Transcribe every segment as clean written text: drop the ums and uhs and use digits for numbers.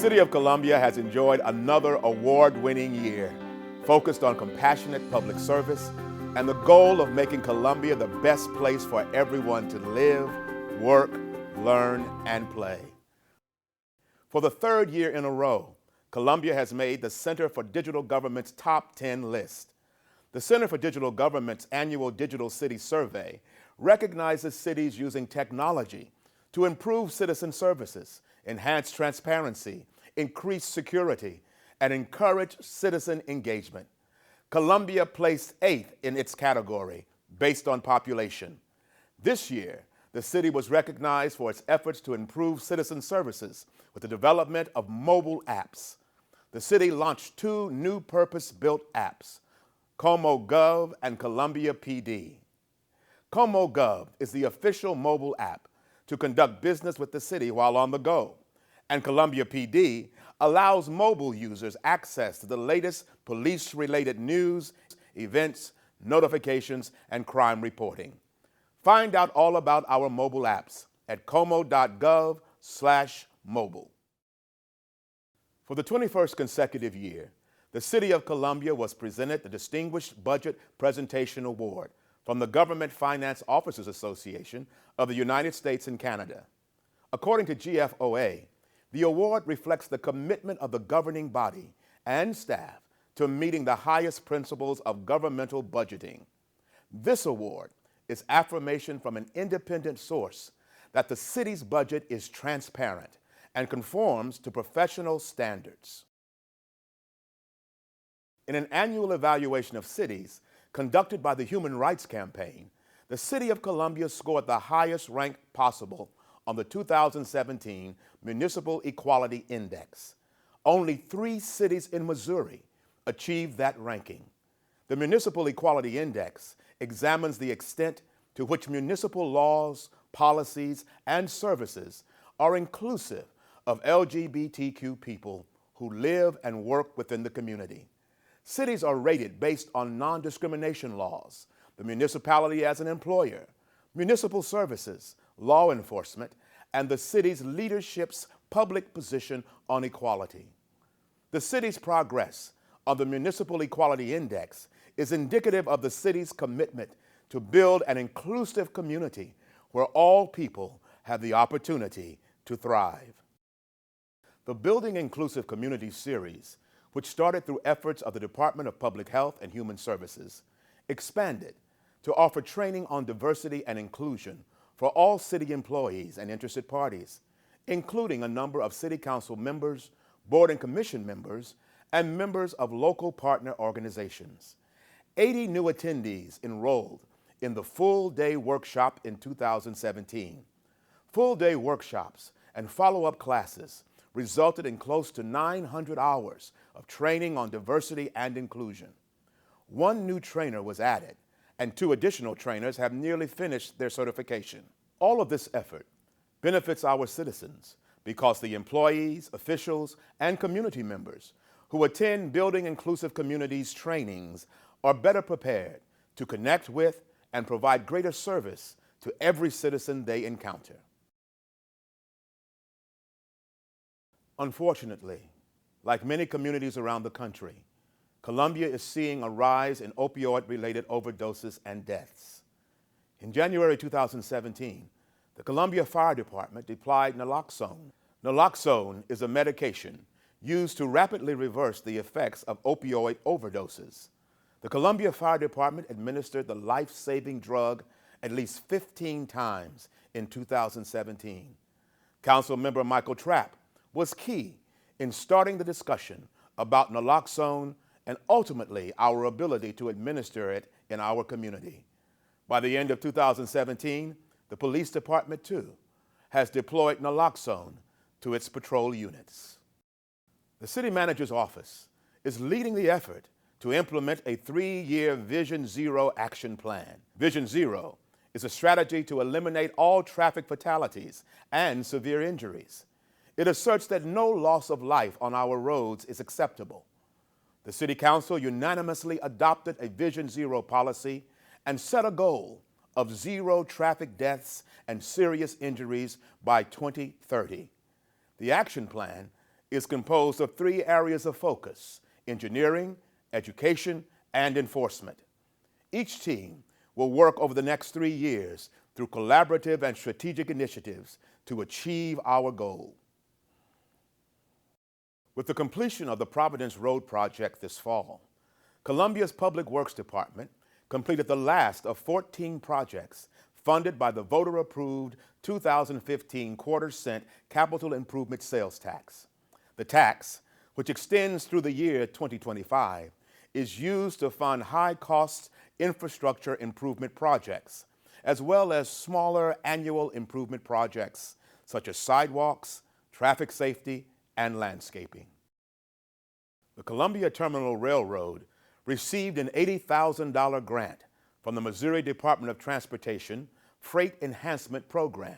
City of Columbia has enjoyed another award-winning year, focused on compassionate public service and the goal of making Columbia the best place for everyone to live, work, learn, and play. For the third year in a row, Columbia has made the Center for Digital Government's top 10 list. The Center for Digital Government's annual Digital City Survey recognizes cities using technology to improve citizen services, enhance transparency, increase security, and encourage citizen engagement. Columbia placed 8th in its category based on population. This year, the city was recognized for its efforts to improve citizen services with the development of mobile apps. The city launched 2 new purpose-built apps, Como Gov and Columbia PD. Como Gov is the official mobile app to conduct business with the city while on the go, and Columbia PD allows mobile users access to the latest police-related news, events, notifications, and crime reporting. Find out all about our mobile apps at como.gov/mobile. For the 21st consecutive year, the City of Columbia was presented the Distinguished Budget Presentation Award from the Government Finance Officers Association of the United States and Canada. According to GFOA, the award reflects the commitment of the governing body and staff to meeting the highest principles of governmental budgeting. This award is affirmation from an independent source that the city's budget is transparent and conforms to professional standards. In an annual evaluation of cities conducted by the Human Rights Campaign, the City of Columbia scored the highest rank possible on the 2017 Municipal Equality Index. Only 3 cities in Missouri achieved that ranking. The Municipal Equality Index examines the extent to which municipal laws, policies, and services are inclusive of LGBTQ people who live and work within the community. Cities are rated based on non-discrimination laws, the municipality as an employer, municipal services, law enforcement, and the city's leadership's public position on equality. The city's progress on the Municipal Equality Index is indicative of the city's commitment to build an inclusive community where all people have the opportunity to thrive. The Building Inclusive Communities series, which started through efforts of the Department of Public Health and Human Services, expanded to offer training on diversity and inclusion for all city employees and interested parties, including a number of city council members, board and commission members, and members of local partner organizations. 80 new attendees enrolled in the full-day workshop in 2017. Full-day workshops and follow-up classes resulted in close to 900 hours of training on diversity and inclusion. 1 new trainer was added, and 2 additional trainers have nearly finished their certification. All of this effort benefits our citizens because the employees, officials, and community members who attend Building Inclusive Communities trainings are better prepared to connect with and provide greater service to every citizen they encounter. Unfortunately, like many communities around the country, Columbia is seeing a rise in opioid-related overdoses and deaths. In January 2017, the Columbia Fire Department deployed naloxone. Naloxone is a medication used to rapidly reverse the effects of opioid overdoses. The Columbia Fire Department administered the life-saving drug at least 15 times in 2017. Councilmember Michael Trapp was key in starting the discussion about naloxone and ultimately our ability to administer it in our community. By the end of 2017, the police department, too, has deployed naloxone to its patrol units. The city manager's office is leading the effort to implement a 3-year Vision Zero action plan. Vision Zero is a strategy to eliminate all traffic fatalities and severe injuries. It asserts that no loss of life on our roads is acceptable. The City Council unanimously adopted a Vision Zero policy and set a goal of 0 traffic deaths and serious injuries by 2030. The action plan is composed of 3 areas of focus: engineering, education, and enforcement. Each team will work over the next 3 years through collaborative and strategic initiatives to achieve our goal. With the completion of the Providence Road project this fall, Columbia's Public Works Department completed the last of 14 projects funded by the voter-approved 2015 quarter-cent capital improvement sales tax. The tax, which extends through the year 2025, is used to fund high-cost infrastructure improvement projects, as well as smaller annual improvement projects such as sidewalks, traffic safety, and landscaping. The Columbia Terminal Railroad received an $80,000 grant from the Missouri Department of Transportation Freight Enhancement Program.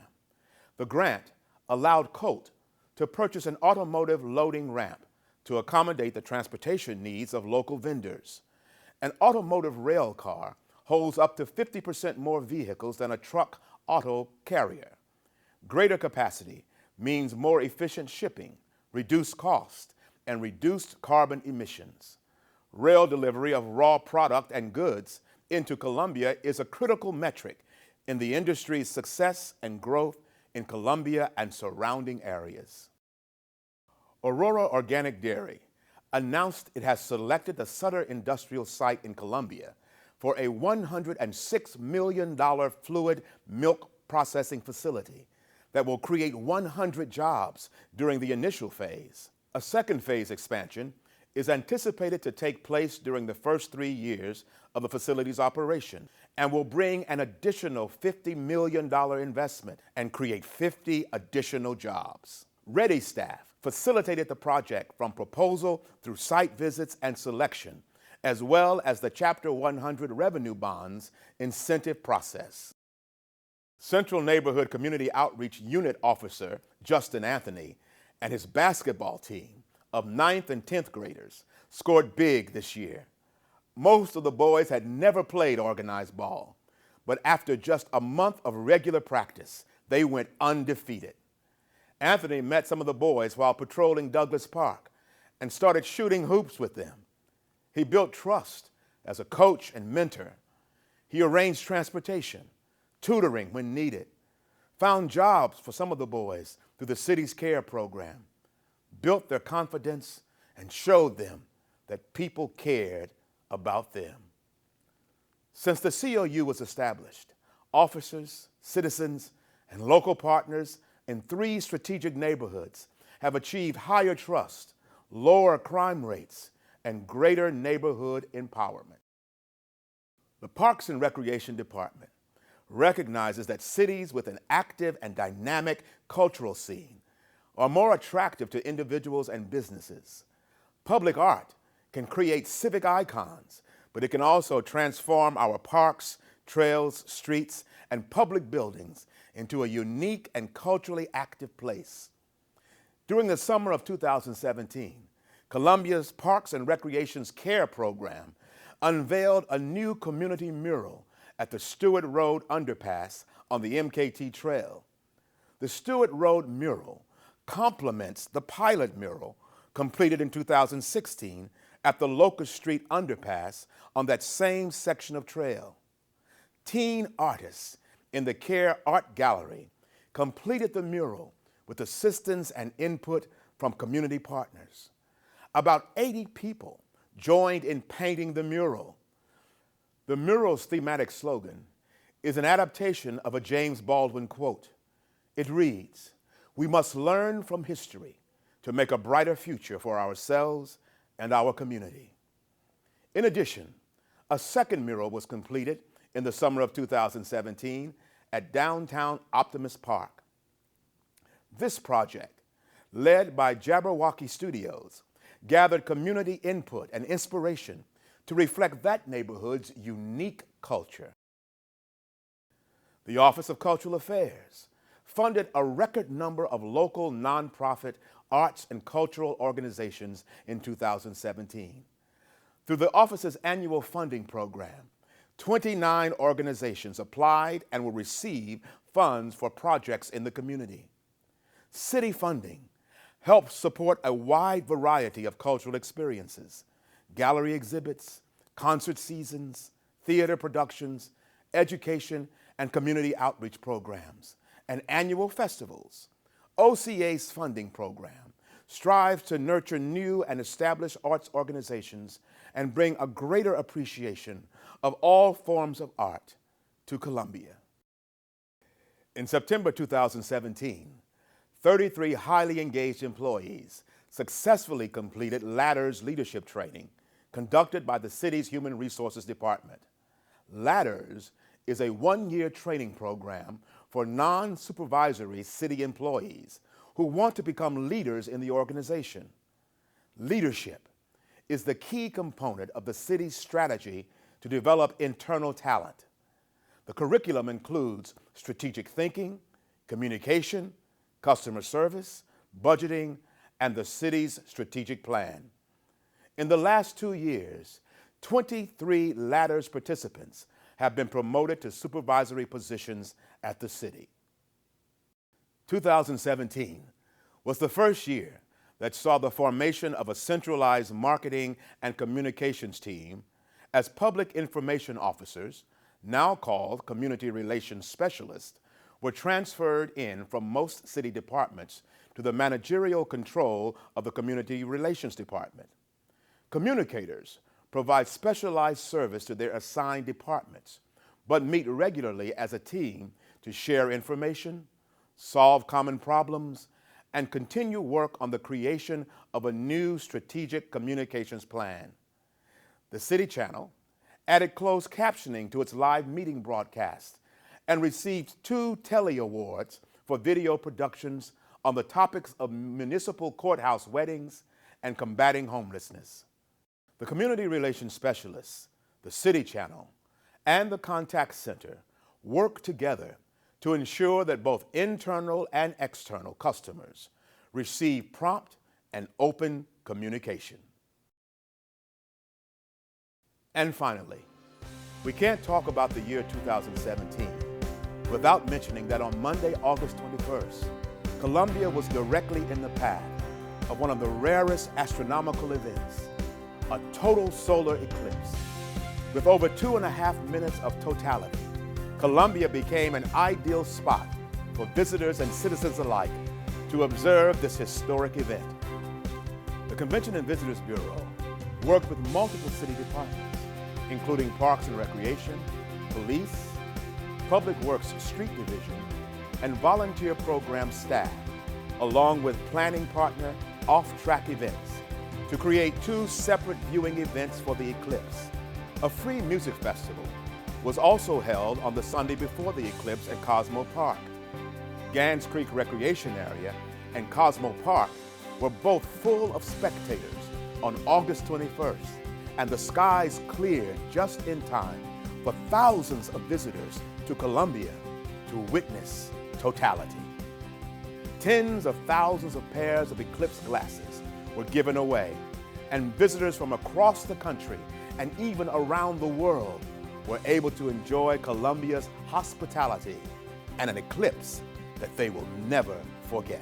The grant allowed COTE to purchase an automotive loading ramp to accommodate the transportation needs of local vendors. An automotive rail car holds up to 50% more vehicles than a truck auto carrier. Greater capacity means more efficient shipping, reduced cost, and reduced carbon emissions. Rail delivery of raw product and goods into Columbia is a critical metric in the industry's success and growth in Columbia and surrounding areas. Aurora Organic Dairy announced it has selected the Sutter Industrial Site in Columbia for a $106 million fluid milk processing facility that will create 100 jobs during the initial phase. A second phase expansion is anticipated to take place during the first 3 years of the facility's operation and will bring an additional $50 million investment and create 50 additional jobs. Ready staff facilitated the project from proposal through site visits and selection, as well as the Chapter 100 revenue bonds incentive process. Central Neighborhood Community Outreach Unit Officer Justin Anthony and his basketball team of 9th and 10th graders scored big this year. Most of the boys had never played organized ball, but after just a month of regular practice, they went undefeated. Anthony met some of the boys while patrolling Douglas Park and started shooting hoops with them. He built trust as a coach and mentor. He arranged transportation, tutoring when needed, found jobs for some of the boys through the city's CARE program, built their confidence, and showed them that people cared about them. Since the COU was established, officers, citizens, and local partners in 3 strategic neighborhoods have achieved higher trust, lower crime rates, and greater neighborhood empowerment. The Parks and Recreation Department recognizes that cities with an active and dynamic cultural scene are more attractive to individuals and businesses. Public art can create civic icons, but it can also transform our parks, trails, streets, and public buildings into a unique and culturally active place. During the summer of 2017, Columbia's Parks and Recreation's CARE program unveiled a new community mural at the Stewart Road underpass on the MKT Trail. The Stewart Road mural complements the pilot mural completed in 2016 at the Locust Street underpass on that same section of trail. Teen artists in the CARE Art Gallery completed the mural with assistance and input from community partners. About 80 people joined in painting the mural. The mural's thematic slogan is an adaptation of a James Baldwin quote. It reads, "We must learn from history to make a brighter future for ourselves and our community." In addition, a second mural was completed in the summer of 2017 at downtown Optimus Park. This project, led by Jabberwocky Studios, gathered community input and inspiration to reflect that neighborhood's unique culture. The Office of Cultural Affairs funded a record number of local nonprofit arts and cultural organizations in 2017. Through the office's annual funding program, 29 organizations applied and will receive funds for projects in the community. City funding helps support a wide variety of cultural experiences, gallery exhibits, concert seasons, theater productions, education and community outreach programs, and annual festivals. OCA's funding program strives to nurture new and established arts organizations and bring a greater appreciation of all forms of art to Columbia. In September 2017, 33 highly engaged employees successfully completed Ladders leadership training conducted by the city's Human Resources Department. Ladders is a one-year training program for non-supervisory city employees who want to become leaders in the organization. Leadership is the key component of the city's strategy to develop internal talent. The curriculum includes strategic thinking, communication, customer service, budgeting, and the city's strategic plan. In the last 2 years, 23 Ladders participants have been promoted to supervisory positions at the city. 2017 was the first year that saw the formation of a centralized marketing and communications team as public information officers, now called community relations specialists, were transferred in from most city departments to the managerial control of the Community Relations Department. Communicators provide specialized service to their assigned departments, but meet regularly as a team to share information, solve common problems, and continue work on the creation of a new strategic communications plan. The City Channel added closed captioning to its live meeting broadcast and received 2 Telly Awards for video productions on the topics of municipal courthouse weddings and combating homelessness. The Community Relations Specialists, the City Channel, and the Contact Center work together to ensure that both internal and external customers receive prompt and open communication. And finally, we can't talk about the year 2017 without mentioning that on Monday, August 21st, Columbia was directly in the path of one of the rarest astronomical events, a total solar eclipse. With over 2.5 minutes of totality, Columbia became an ideal spot for visitors and citizens alike to observe this historic event. The Convention and Visitors Bureau worked with multiple city departments, including Parks and Recreation, Police, Public Works Street Division, and volunteer program staff, along with planning partner Off-Track Events, to create 2 separate viewing events for the eclipse. A free music festival was also held on the Sunday before the eclipse at Cosmo Park. Gans Creek Recreation Area and Cosmo Park were both full of spectators on August 21st, and the skies cleared just in time for thousands of visitors to Columbia to witness totality. Tens of thousands of pairs of eclipse glasses were given away, and visitors from across the country and even around the world were able to enjoy Columbia's hospitality and an eclipse that they will never forget.